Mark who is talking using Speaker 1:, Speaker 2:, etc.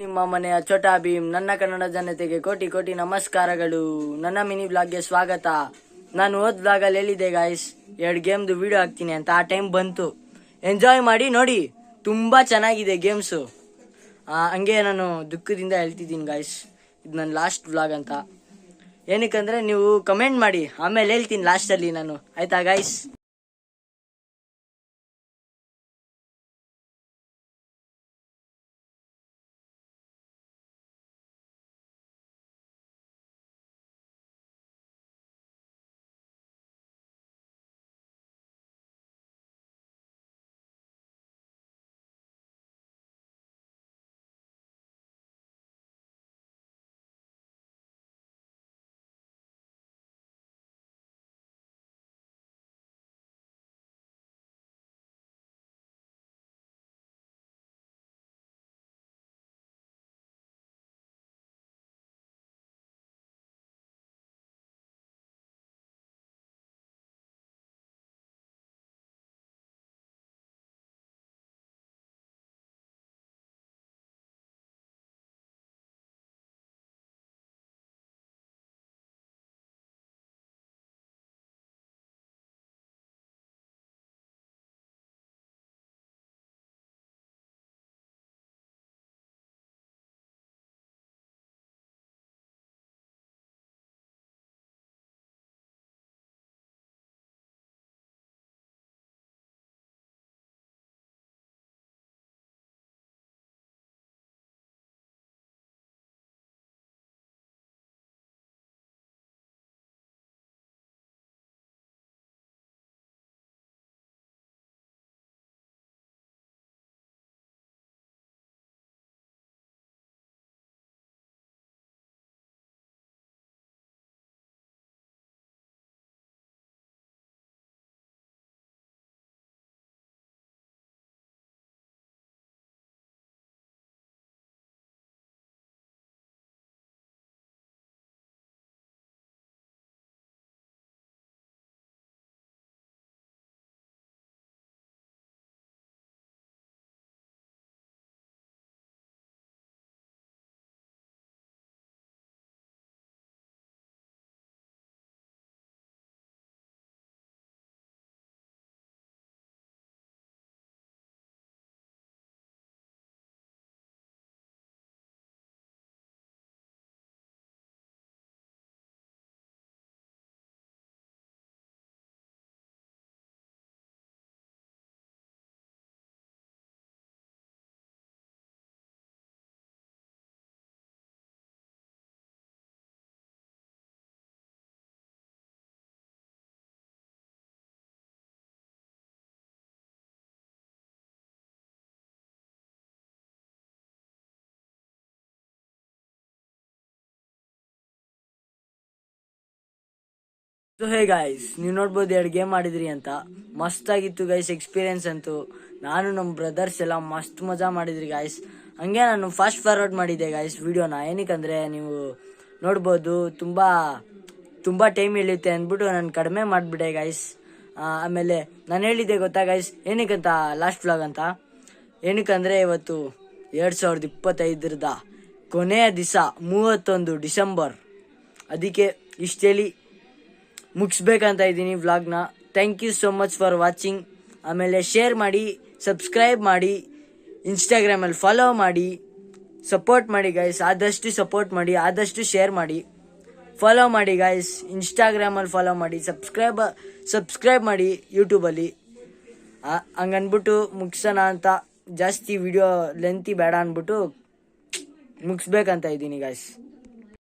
Speaker 1: ನಿಮ್ಮ ಮನೆಯ ಛೋಟಾ ಭೀಮ್. ನನ್ನ ಕನ್ನಡ ಜನತೆಗೆ ಕೋಟಿ ಕೋಟಿ ನಮಸ್ಕಾರಗಳು. ನನ್ನ ಮಿನಿ ಬ್ಲಾಗ್ಗೆ ಸ್ವಾಗತ. ನಾನು ಹೋದ್ ಬ್ಲಾಗಲ್ಲಿ ಹೇಳಿದ್ದೆ ಗಾಯ್ಸ್ 2 ಗೇಮ್ದು ವಿಡಿಯೋ ಹಾಕ್ತೀನಿ ಅಂತ. ಆ ಟೈಮ್ ಬಂತು. ಎಂಜಾಯ್ ಮಾಡಿ ನೋಡಿ, ತುಂಬಾ ಚೆನ್ನಾಗಿದೆ ಗೇಮ್ಸು. ಹಂಗೆ ನಾನು ದುಃಖದಿಂದ ಹೇಳ್ತಿದ್ದೀನಿ ಗಾಯ್ಸ್, ಇದು ನನ್ನ ಲಾಸ್ಟ್ ಬ್ಲಾಗ್ ಅಂತ. ಏನಕ್ಕಂದ್ರೆ ನೀವು ಕಮೆಂಟ್ ಮಾಡಿ, ಆಮೇಲೆ ಹೇಳ್ತೀನಿ ಲಾಸ್ಟಲ್ಲಿ ನಾನು, ಆಯ್ತಾ ಗಾಯ್ಸ್? ಸೊ ಹೇ ಗಾಯ್ಸ್, ನೀವು ನೋಡ್ಬೋದು 2 ಗೇಮ್ ಮಾಡಿದ್ರಿ ಅಂತ. ಮಸ್ತಾಗಿತ್ತು ಗೈಸ್ ಎಕ್ಸ್ಪೀರಿಯನ್ಸ್ ಅಂತೂ. ನಾನು ನಮ್ಮ ಬ್ರದರ್ಸ್ ಎಲ್ಲ ಮಸ್ತ್ ಮಜಾ ಮಾಡಿದ್ರಿ ಗಾಯ್ಸ್. ಹಂಗೆ ನಾನು ಫಾಸ್ಟ್ ಫಾರ್ವರ್ಡ್ ಮಾಡಿದ್ದೆ ಗಾಯ್ಸ್ ವಿಡಿಯೋನ. ಏನಕ್ಕಂದರೆ ನೀವು ನೋಡ್ಬೋದು ತುಂಬ ಟೈಮ್ ಇಳಿಯುತ್ತೆ ಅಂದ್ಬಿಟ್ಟು ನಾನು ಕಡಿಮೆ ಮಾಡಿಬಿಟ್ಟೆ ಗಾಯ್ಸ್. ಆಮೇಲೆ ನಾನು ಹೇಳಿದ್ದೆ ಗೊತ್ತಾ ಗಾಯ್ಸ್ ಏನಕ್ಕಂತ ಲಾಸ್ಟ್ ವ್ಲಾಗ್ ಅಂತ. ಏನಕ್ಕಂದರೆ ಇವತ್ತು 2025ರದ ಕೊನೆಯ ದಿವಸ 31 ಡಿಸೆಂಬರ್. ಅದಕ್ಕೆ ಇಷ್ಟೇಳಿ ಮುಗಿಸ್ಬೇಕಂತ ಇದ್ದೀನಿ ವ್ಲಾಗ್ನ. Thank you so much for watching. ಆಮೇಲೆ ಶೇರ್ ಮಾಡಿ, ಸಬ್ಸ್ಕ್ರೈಬ್ ಮಾಡಿ, ಇನ್ಸ್ಟಾಗ್ರಾಮಲ್ಲಿ ಫಾಲೋ ಮಾಡಿ, ಸಪೋರ್ಟ್ ಮಾಡಿ ಗಾಯ್ಸ್. ಆದಷ್ಟು ಸಪೋರ್ಟ್ ಮಾಡಿ, ಆದಷ್ಟು ಶೇರ್ ಮಾಡಿ, ಫಾಲೋ ಮಾಡಿ ಗಾಯ್ಸ್. ಇನ್ಸ್ಟಾಗ್ರಾಮಲ್ಲಿ ಫಾಲೋ ಮಾಡಿ, ಸಬ್ಸ್ಕ್ರೈಬ್ ಮಾಡಿ ಯೂಟ್ಯೂಬಲ್ಲಿ. ಹಂಗನ್ಬಿಟ್ಟು ಮುಗಿಸೋಣ ಅಂತ. ಜಾಸ್ತಿ ವಿಡಿಯೋ ಲೆಂತಿ ಬೇಡ ಅಂದ್ಬಿಟ್ಟು ಮುಗಿಸ್ಬೇಕಂತ ಇದ್ದೀನಿ ಗಾಯ್ಸ್.